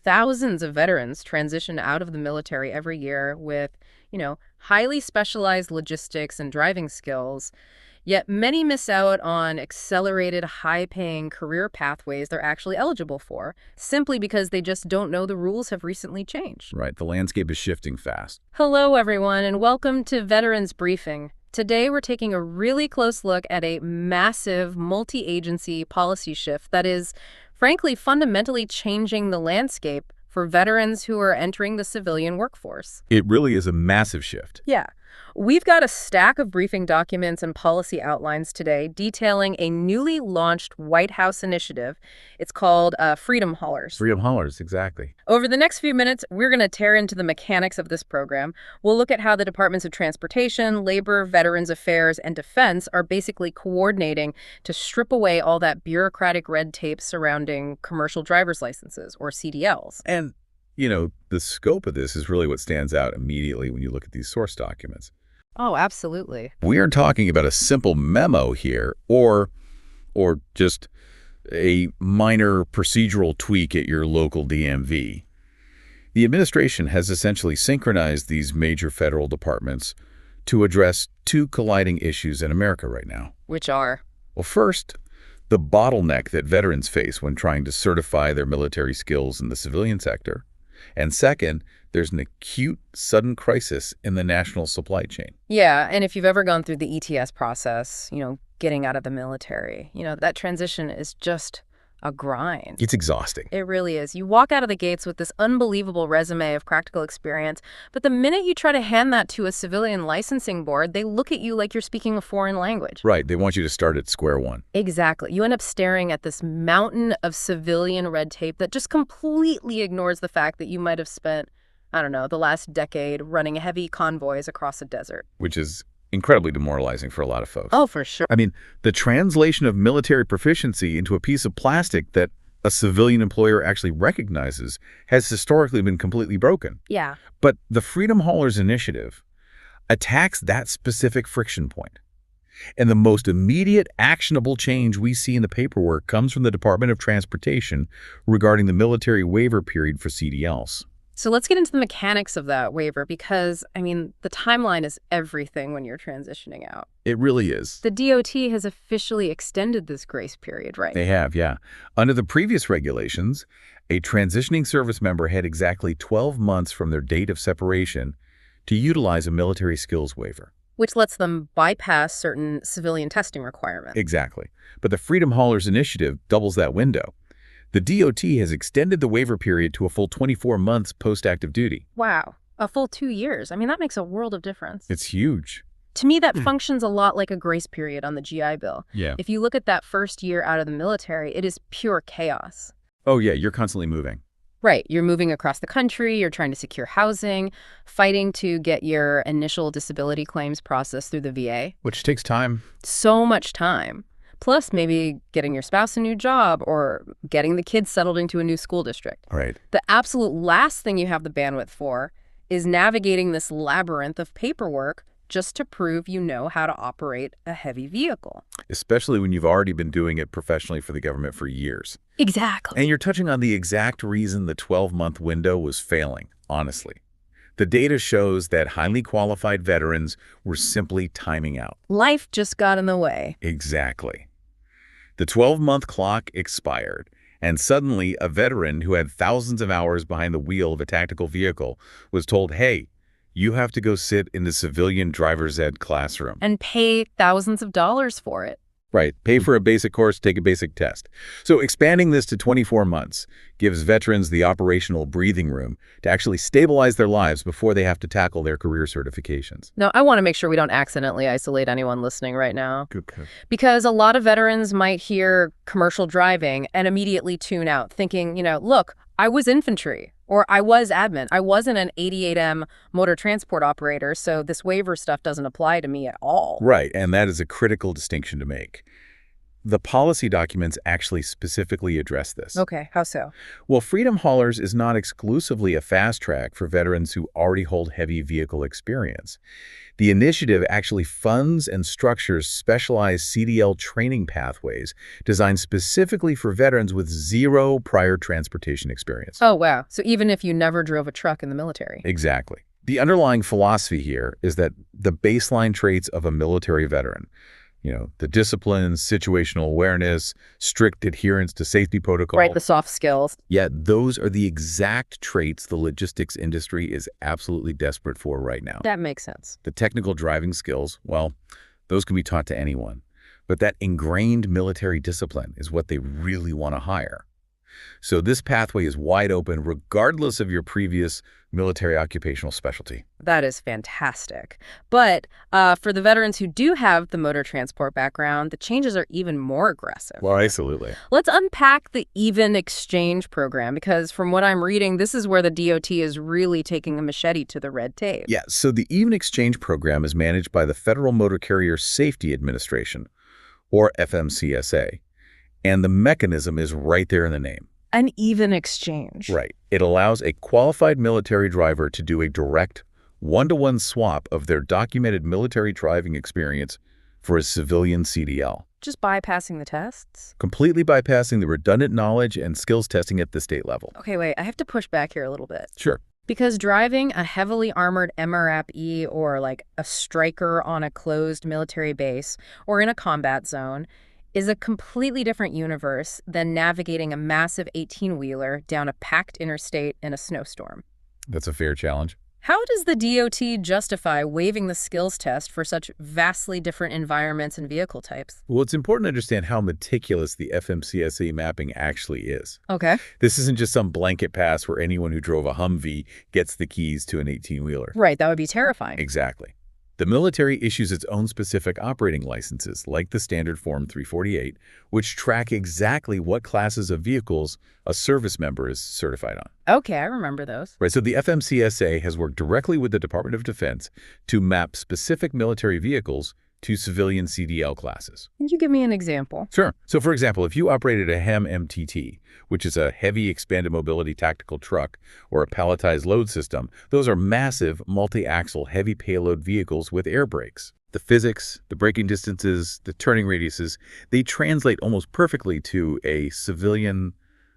Thousands of veterans transition out of the military every year with, highly specialized logistics and driving skills. Yet many miss out on accelerated, high-paying career pathways they're actually eligible for, simply because they just don't know the rules have recently changed. Right, the landscape is shifting fast. Hello, everyone, and welcome to Veterans Briefing. Today, we're taking a really close look at a massive multi-agency policy shift that is, frankly, fundamentally changing the landscape for veterans who are entering the civilian workforce. It really is a massive shift. Yeah. We've got a stack of briefing documents and policy outlines today detailing a newly launched White House initiative. It's called Freedom Haulers. Freedom Haulers, exactly. Over the next few minutes, we're going to tear into the mechanics of this program. We'll look at how the Departments of Transportation, Labor, Veterans Affairs, and Defense are basically coordinating to strip away all that bureaucratic red tape surrounding commercial driver's licenses, or CDLs. And, the scope of this is really what stands out immediately when you look at these source documents. Oh, absolutely. We aren't talking about a simple memo here or just a minor procedural tweak at your local DMV. The administration has essentially synchronized these major federal departments to address two colliding issues in America right now. Which are? Well, first, the bottleneck that veterans face when trying to certify their military skills in the civilian sector. And second, there's an acute, sudden crisis in the national supply chain. Yeah, and if you've ever gone through the ETS process, getting out of the military, that transition is just a grind. It's exhausting. It really is. You walk out of the gates with this unbelievable resume of practical experience, but the minute you try to hand that to a civilian licensing board, they look at you like you're speaking a foreign language. Right. They want you to start at square one. Exactly. You end up staring at this mountain of civilian red tape that just completely ignores the fact that you might have spent, the last decade running heavy convoys across a desert. Which is incredibly demoralizing for a lot of folks. Oh, for sure. I mean, the translation of military proficiency into a piece of plastic that a civilian employer actually recognizes has historically been completely broken. Yeah. But the Freedom Haulers initiative attacks that specific friction point. And the most immediate actionable change we see in the paperwork comes from the Department of Transportation regarding the military waiver period for CDLs. So let's get into the mechanics of that waiver because, the timeline is everything when you're transitioning out. It really is. The DOT has officially extended this grace period, right? They have, yeah. Under the previous regulations, a transitioning service member had exactly 12 months from their date of separation to utilize a military skills waiver. Which lets them bypass certain civilian testing requirements. Exactly. But the Freedom Haulers initiative doubles that window. The DOT has extended the waiver period to a full 24 months post-active duty. Wow. A full 2 years. That makes a world of difference. It's huge. To me, that functions a lot like a grace period on the GI Bill. Yeah. If you look at that first year out of the military, it is pure chaos. Oh, yeah, you're constantly moving. Right. You're moving across the country, you're trying to secure housing, fighting to get your initial disability claims processed through the VA. Which takes time. So much time. Plus, maybe getting your spouse a new job or getting the kids settled into a new school district. Right. The absolute last thing you have the bandwidth for is navigating this labyrinth of paperwork just to prove you know how to operate a heavy vehicle. Especially when you've already been doing it professionally for the government for years. Exactly. And you're touching on the exact reason the 12-month window was failing, honestly. The data shows that highly qualified veterans were simply timing out. Life just got in the way. Exactly. The 12-month clock expired, and suddenly a veteran who had thousands of hours behind the wheel of a tactical vehicle was told, hey, you have to go sit in the civilian driver's ed classroom. And pay thousands of dollars for it. Right. Pay for a basic course, take a basic test. So expanding this to 24 months gives veterans the operational breathing room to actually stabilize their lives before they have to tackle their career certifications. Now, I want to make sure we don't accidentally isolate anyone listening right now. Okay. Because a lot of veterans might hear commercial driving and immediately tune out, thinking, look, I was infantry or I was admin. I wasn't an 88M motor transport operator, so this waiver stuff doesn't apply to me at all. Right, and that is a critical distinction to make. The policy documents actually specifically address this. Okay, how so? Well, Freedom Haulers is not exclusively a fast track for veterans who already hold heavy vehicle experience. The initiative actually funds and structures specialized CDL training pathways designed specifically for veterans with zero prior transportation experience. Oh, wow. So even if you never drove a truck in the military. Exactly. The underlying philosophy here is that the baseline traits of a military veteran, the discipline, situational awareness, strict adherence to safety protocols. Right, the soft skills. Yeah, those are the exact traits the logistics industry is absolutely desperate for right now. That makes sense. The technical driving skills, well, those can be taught to anyone. But that ingrained military discipline is what they really want to hire. So this pathway is wide open regardless of your previous military occupational specialty. That is fantastic. But for the veterans who do have the motor transport background, the changes are even more aggressive. Well, absolutely. Let's unpack the even exchange program, because from what I'm reading, this is where the DOT is really taking a machete to the red tape. Yeah, so the even exchange program is managed by the Federal Motor Carrier Safety Administration, or FMCSA. And the mechanism is right there in the name. An even exchange. Right. It allows a qualified military driver to do a direct one-to-one swap of their documented military driving experience for a civilian CDL. Just bypassing the tests? Completely bypassing the redundant knowledge and skills testing at the state level. Okay, wait, I have to push back here a little bit. Sure. Because driving a heavily armored MRAP-E or like a striker on a closed military base or in a combat zone is a completely different universe than navigating a massive 18-wheeler down a packed interstate in a snowstorm. That's a fair challenge. How does the DOT justify waiving the skills test for such vastly different environments and vehicle types? Well, it's important to understand how meticulous the FMCSA mapping actually is. Okay. This isn't just some blanket pass where anyone who drove a Humvee gets the keys to an 18-wheeler. Right, that would be terrifying. Exactly. The military issues its own specific operating licenses, like the Standard Form 348, which track exactly what classes of vehicles a service member is certified on. Okay, I remember those. Right, so the FMCSA has worked directly with the Department of Defense to map specific military vehicles to civilian CDL classes. Can you give me an example? Sure. So, for example, if you operated a HEM MTT, which is a heavy expanded mobility tactical truck, or a palletized load system, those are massive multi-axle heavy payload vehicles with air brakes. The physics, the braking distances, the turning radiuses, they translate almost perfectly to a civilian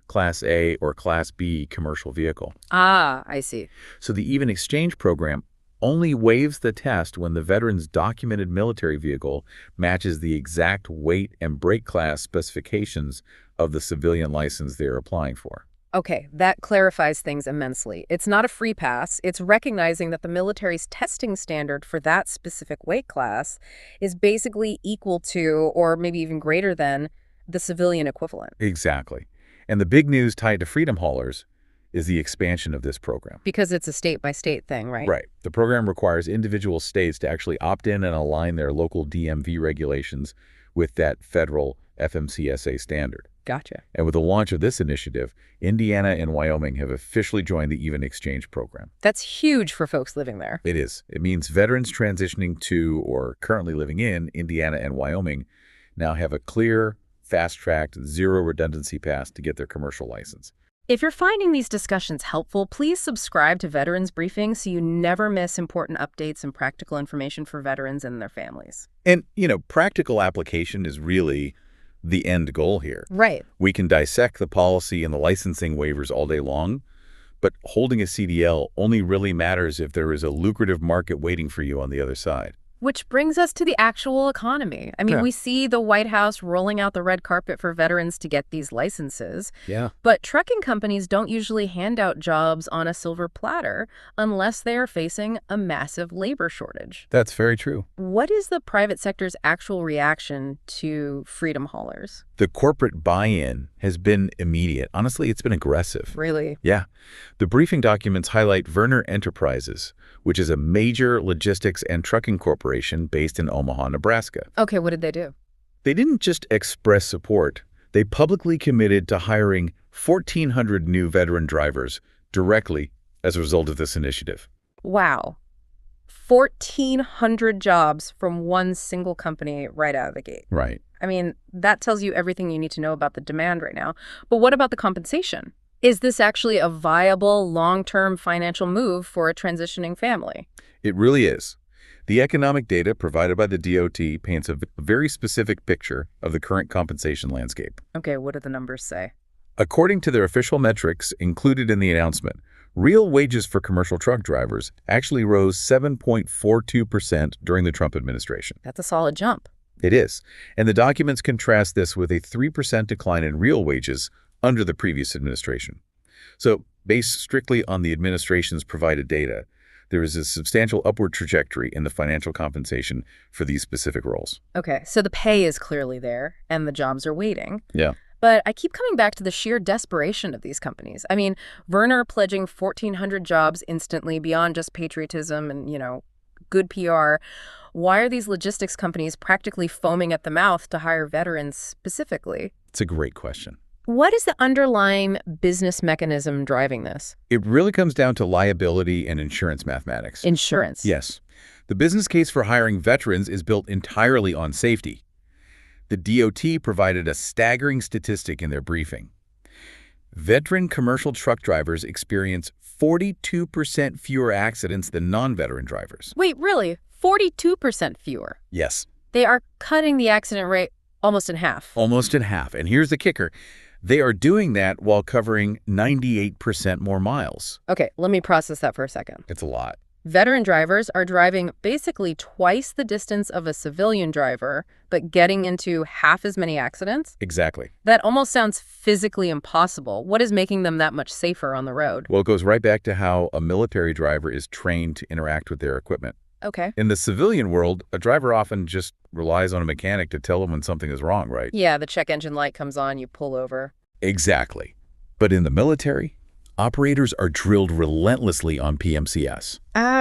Class A or Class B commercial vehicle. Ah, I see. So the even exchange program only waives the test when the veteran's documented military vehicle matches the exact weight and brake class specifications of the civilian license they're applying for. Okay, that clarifies things immensely. It's not a free pass. It's recognizing that the military's testing standard for that specific weight class is basically equal to, or maybe even greater than, the civilian equivalent. Exactly. And the big news tied to Freedom Haulers is the expansion of this program. Because it's a state-by-state thing, right? Right. The program requires individual states to actually opt in and align their local DMV regulations with that federal FMCSA standard. Gotcha. And with the launch of this initiative, Indiana and Wyoming have officially joined the Even Exchange program. That's huge for folks living there. It is. It means veterans transitioning to or currently living in Indiana and Wyoming now have a clear, fast-tracked, zero redundancy path to get their commercial license. If you're finding these discussions helpful, please subscribe to Veterans Briefing so you never miss important updates and practical information for veterans and their families. And, practical application is really the end goal here. Right. We can dissect the policy and the licensing waivers all day long, but holding a CDL only really matters if there is a lucrative market waiting for you on the other side. Which brings us to the actual economy. I mean, we see the White House rolling out the red carpet for veterans to get these licenses. Yeah. But trucking companies don't usually hand out jobs on a silver platter unless they are facing a massive labor shortage. That's very true. What is the private sector's actual reaction to Freedom Haulers? The corporate buy-in has been immediate. Honestly, it's been aggressive. Really? Yeah. The briefing documents highlight Werner Enterprises, which is a major logistics and trucking corporation based in Omaha, Nebraska. Okay, what did they do? They didn't just express support. They publicly committed to hiring 1,400 new veteran drivers directly as a result of this initiative. Wow. 1,400 jobs from one single company right out of the gate. Right. I mean, that tells you everything you need to know about the demand right now. But what about the compensation? Is this actually a viable, long-term financial move for a transitioning family? It really is. The economic data provided by the DOT paints a very specific picture of the current compensation landscape. Okay, what do the numbers say? According to their official metrics included in the announcement, real wages for commercial truck drivers actually rose 7.42% during the Trump administration. That's a solid jump. It is, and the documents contrast this with a 3% decline in real wages under the previous administration. So, based strictly on the administration's provided data, there is a substantial upward trajectory in the financial compensation for these specific roles. Okay, so the pay is clearly there, and the jobs are waiting. Yeah. But I keep coming back to the sheer desperation of these companies. I mean, Werner pledging 1,400 jobs instantly beyond just patriotism and, good PR. Why are these logistics companies practically foaming at the mouth to hire veterans specifically? It's a great question. What is the underlying business mechanism driving this? It really comes down to liability and insurance mathematics. Insurance. Yes. The business case for hiring veterans is built entirely on safety. The DOT provided a staggering statistic in their briefing. Veteran commercial truck drivers experience 42% fewer accidents than non-veteran drivers. Wait, really? 42% fewer? Yes. They are cutting the accident rate almost in half. Almost in half. And here's the kicker. They are doing that while covering 98% more miles. Okay, let me process that for a second. It's a lot. Veteran drivers are driving basically twice the distance of a civilian driver, but getting into half as many accidents? Exactly. That almost sounds physically impossible. What is making them that much safer on the road? Well, it goes right back to how a military driver is trained to interact with their equipment. Okay. In the civilian world, a driver often just relies on a mechanic to tell him when something is wrong, right? Yeah, the check engine light comes on, you pull over. Exactly. But in the military, operators are drilled relentlessly on PMCS.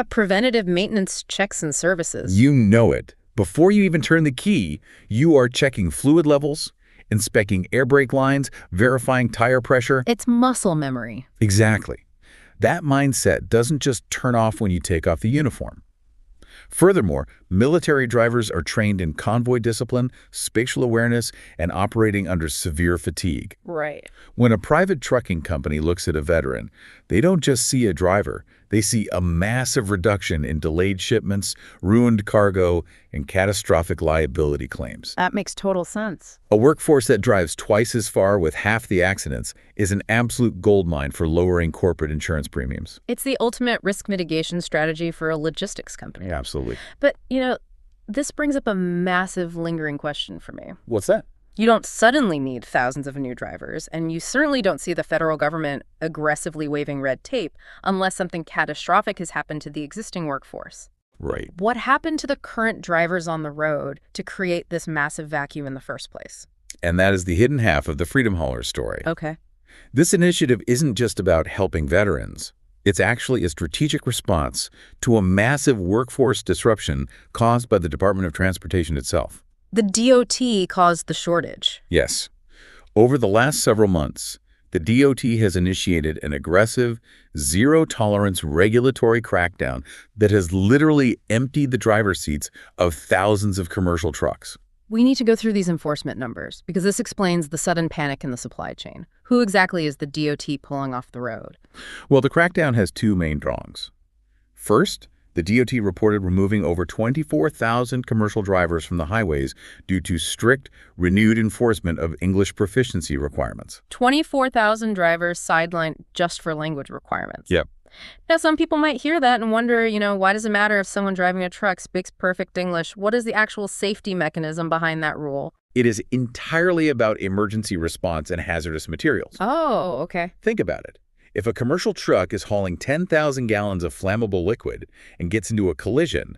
Preventative maintenance checks and services. You know it. Before you even turn the key, you are checking fluid levels, inspecting air brake lines, verifying tire pressure. It's muscle memory. Exactly. That mindset doesn't just turn off when you take off the uniform. Furthermore, military drivers are trained in convoy discipline, spatial awareness, and operating under severe fatigue. Right. When a private trucking company looks at a veteran, they don't just see a driver. They see a massive reduction in delayed shipments, ruined cargo, and catastrophic liability claims. That makes total sense. A workforce that drives twice as far with half the accidents is an absolute goldmine for lowering corporate insurance premiums. It's the ultimate risk mitigation strategy for a logistics company. Yeah, absolutely. But, this brings up a massive lingering question for me. What's that? You don't suddenly need thousands of new drivers, and you certainly don't see the federal government aggressively waiving red tape unless something catastrophic has happened to the existing workforce. Right. What happened to the current drivers on the road to create this massive vacuum in the first place? And that is the hidden half of the Freedom Haulers story. Okay. This initiative isn't just about helping veterans. It's actually a strategic response to a massive workforce disruption caused by the Department of Transportation itself. The DOT caused the shortage. Yes. Over the last several months, the DOT has initiated an aggressive, zero-tolerance regulatory crackdown that has literally emptied the driver's seats of thousands of commercial trucks. We need to go through these enforcement numbers because this explains the sudden panic in the supply chain. Who exactly is the DOT pulling off the road? Well, the crackdown has two main prongs. First, the DOT reported removing over 24,000 commercial drivers from the highways due to strict, renewed enforcement of English proficiency requirements. 24,000 drivers sidelined just for language requirements. Yep. Now, some people might hear that and wonder, why does it matter if someone driving a truck speaks perfect English? What is the actual safety mechanism behind that rule? It is entirely about emergency response and hazardous materials. Oh, okay. Think about it. If a commercial truck is hauling 10,000 gallons of flammable liquid and gets into a collision,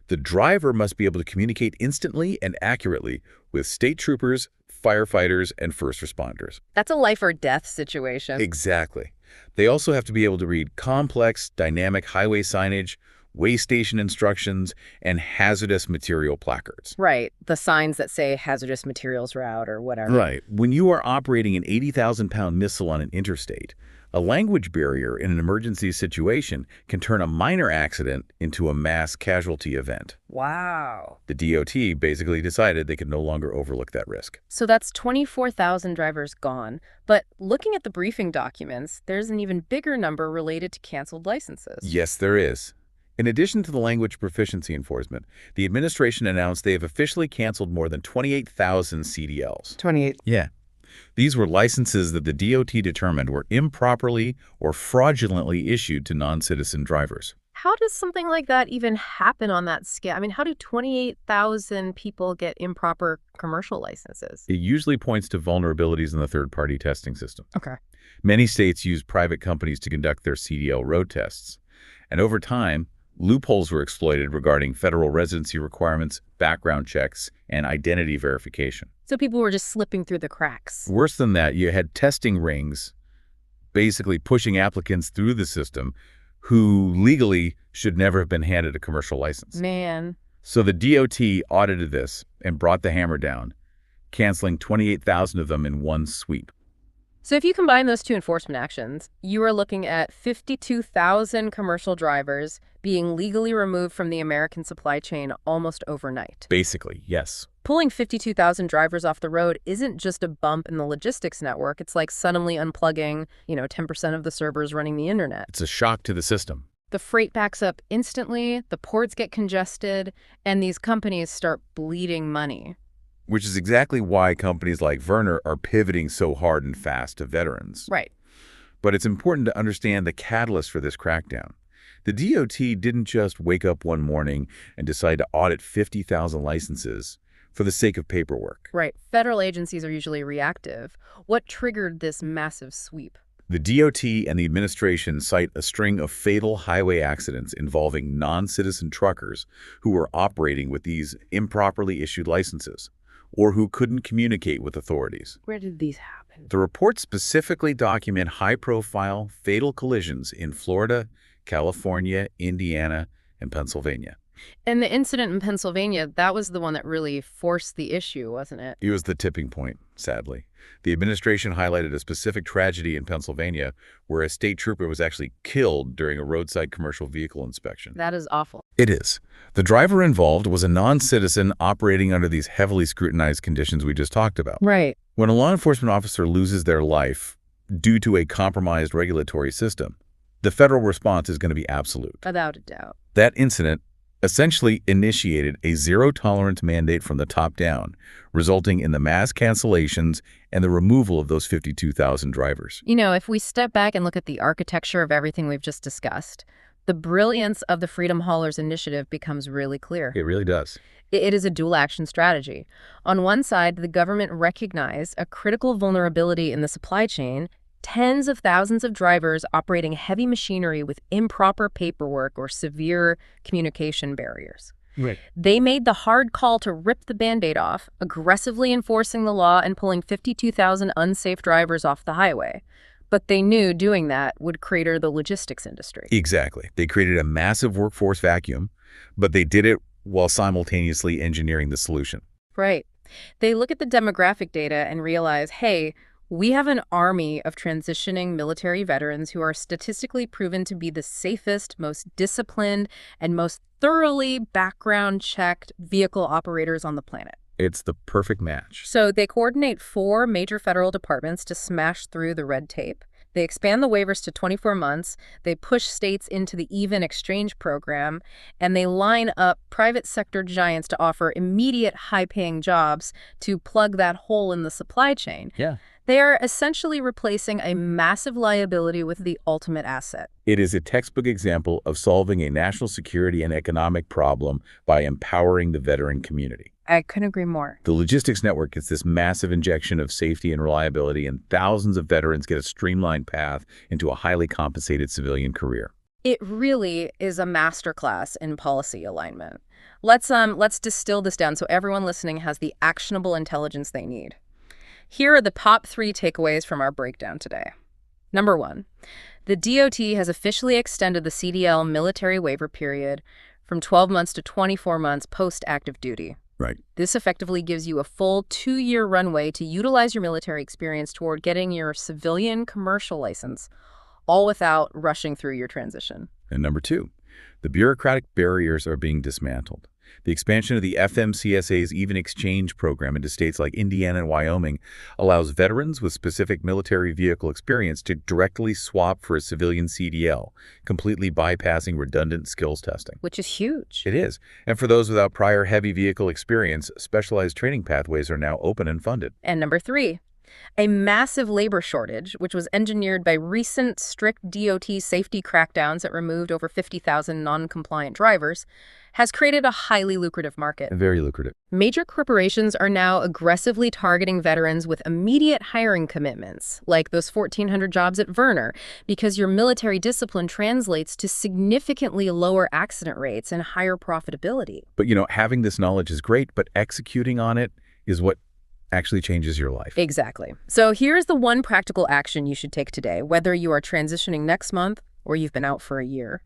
the driver must be able to communicate instantly and accurately with state troopers, firefighters, and first responders. That's a life or death situation. Exactly. They also have to be able to read complex, dynamic highway signage, way station instructions, and hazardous material placards. Right. The signs that say hazardous materials route or whatever. Right. When you are operating an 80,000-pound missile on an interstate, A language barrier in an emergency situation can turn a minor accident into a mass casualty event. Wow. The DOT basically decided they could no longer overlook that risk. So that's 24,000 drivers gone. But looking at the briefing documents, there's an even bigger number related to canceled licenses. Yes, there is. In addition to the language proficiency enforcement, the administration announced they have officially canceled more than 28,000 CDLs. 28. Yeah. These were licenses that the DOT determined were improperly or fraudulently issued to non-citizen drivers. How does something like that even happen on that scale? I mean, how do 28,000 people get improper commercial licenses? It usually points to vulnerabilities in the third-party testing system. Okay. Many states use private companies to conduct their CDL road tests. And over time, loopholes were exploited regarding federal residency requirements, background checks, and identity verification. So people were just slipping through the cracks. Worse than that, you had testing rings basically pushing applicants through the system who legally should never have been handed a commercial license. Man. So the DOT audited this and brought the hammer down, canceling 28,000 of them in one sweep. So if you combine those two enforcement actions, you are looking at 52,000 commercial drivers being legally removed from the American supply chain almost overnight. Basically, yes. Pulling 52,000 drivers off the road isn't just a bump in the logistics network. It's like suddenly unplugging, 10% of the servers running the internet. It's a shock to the system. The freight backs up instantly, the ports get congested, and these companies start bleeding money. Which is exactly why companies like Werner are pivoting so hard and fast to veterans. Right. But it's important to understand the catalyst for this crackdown. The DOT didn't just wake up one morning and decide to audit 50,000 licenses for the sake of paperwork. Right. Federal agencies are usually reactive. What triggered this massive sweep? The DOT and the administration cite a string of fatal highway accidents involving non-citizen truckers who were operating with these improperly issued licenses, or who couldn't communicate with authorities. Where did these happen? The reports specifically document high-profile, fatal collisions in Florida, California, Indiana, and Pennsylvania. And the incident in Pennsylvania, that was the one that really forced the issue, wasn't it? It was the tipping point, sadly. The administration highlighted a specific tragedy in Pennsylvania where a state trooper was actually killed during a roadside commercial vehicle inspection. That is awful. It is. The driver involved was a non-citizen operating under these heavily scrutinized conditions we just talked about. Right. When a law enforcement officer loses their life due to a compromised regulatory system, the federal response is going to be absolute. Without a doubt. That incident essentially initiated a zero-tolerance mandate from the top down, resulting in the mass cancellations and the removal of those 52,000 drivers. If we step back and look at the architecture of everything we've just discussed, the brilliance of the Freedom Haulers initiative becomes really clear. It really does. It is a dual-action strategy. On one side, the government recognized a critical vulnerability in the supply chain, tens of thousands of drivers operating heavy machinery with improper paperwork or severe communication barriers. Right. They made the hard call to rip the Band-Aid off, aggressively enforcing the law and pulling 52,000 unsafe drivers off the highway. But they knew doing that would crater the logistics industry. Exactly. They created a massive workforce vacuum, but they did it while simultaneously engineering the solution. Right. They look at the demographic data and realize, hey, we have an army of transitioning military veterans who are statistically proven to be the safest, most disciplined, and most thoroughly background-checked vehicle operators on the planet. It's the perfect match. So they coordinate 4 major federal departments to smash through the red tape. They expand the waivers to 24 months, they push states into the even exchange program, and they line up private sector giants to offer immediate high-paying jobs to plug that hole in the supply chain. Yeah. They are essentially replacing a massive liability with the ultimate asset. It is a textbook example of solving a national security and economic problem by empowering the veteran community. I couldn't agree more. The logistics network gets this massive injection of safety and reliability, and thousands of veterans get a streamlined path into a highly compensated civilian career. It really is a masterclass in policy alignment. Let's distill this down so everyone listening has the actionable intelligence they need. Here are the top 3 takeaways from our breakdown today. Number 1, the DOT has officially extended the CDL military waiver period from 12 months to 24 months post-active duty. Right. This effectively gives you a full 2-year runway to utilize your military experience toward getting your civilian commercial license, all without rushing through your transition. And number two, the bureaucratic barriers are being dismantled. The expansion of the FMCSA's Even Exchange program into states like Indiana and Wyoming allows veterans with specific military vehicle experience to directly swap for a civilian CDL, completely bypassing redundant skills testing. Which is huge. It is. And for those without prior heavy vehicle experience, specialized training pathways are now open and funded. And number three, a massive labor shortage, which was engineered by recent strict DOT safety crackdowns that removed over 50,000 non-compliant drivers, has created a highly lucrative market. Very lucrative. Major corporations are now aggressively targeting veterans with immediate hiring commitments, like those 1,400 jobs at Werner, because your military discipline translates to significantly lower accident rates and higher profitability. But, having this knowledge is great, but executing on it is what actually changes your life. Exactly. So here's the one practical action you should take today, whether you are transitioning next month or you've been out for a year.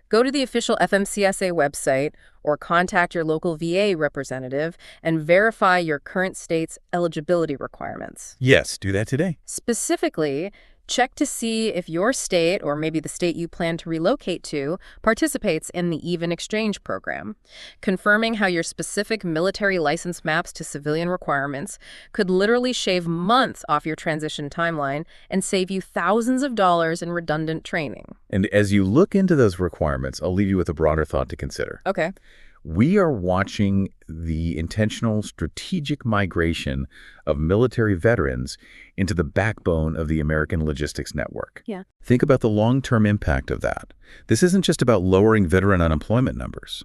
Go to the official FMCSA website or contact your local VA representative and verify your current state's eligibility requirements. Yes, do that today. Specifically, check to see if your state, or maybe the state you plan to relocate to, participates in the Even Exchange program. Confirming how your specific military license maps to civilian requirements could literally shave months off your transition timeline and save you thousands of dollars in redundant training. And as you look into those requirements, I'll leave you with a broader thought to consider. Okay. We are watching the intentional strategic migration of military veterans into the backbone of the American logistics network. Yeah. Think about the long-term impact of that. This isn't just about lowering veteran unemployment numbers.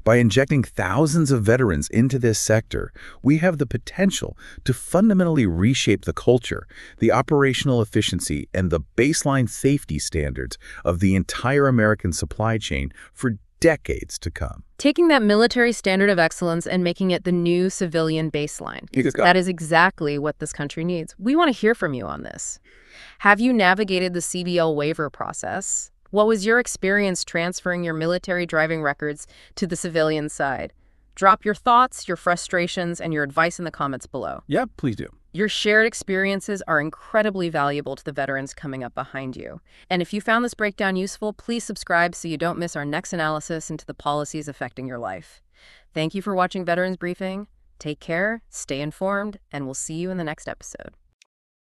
By injecting thousands of veterans into this sector, we have the potential to fundamentally reshape the culture, the operational efficiency, and the baseline safety standards of the entire American supply chain for decades to come. Taking that military standard of excellence and making it the new civilian baseline. That is exactly what this country needs. We want to hear from you on this. Have you navigated the CDL waiver process? What was your experience transferring your military driving records to the civilian side? Drop your thoughts, your frustrations, and your advice in the comments below. Yeah, please do. Your shared experiences are incredibly valuable to the veterans coming up behind you. And if you found this breakdown useful, please subscribe so you don't miss our next analysis into the policies affecting your life. Thank you for watching Veterans Briefing. Take care, stay informed, and we'll see you in the next episode.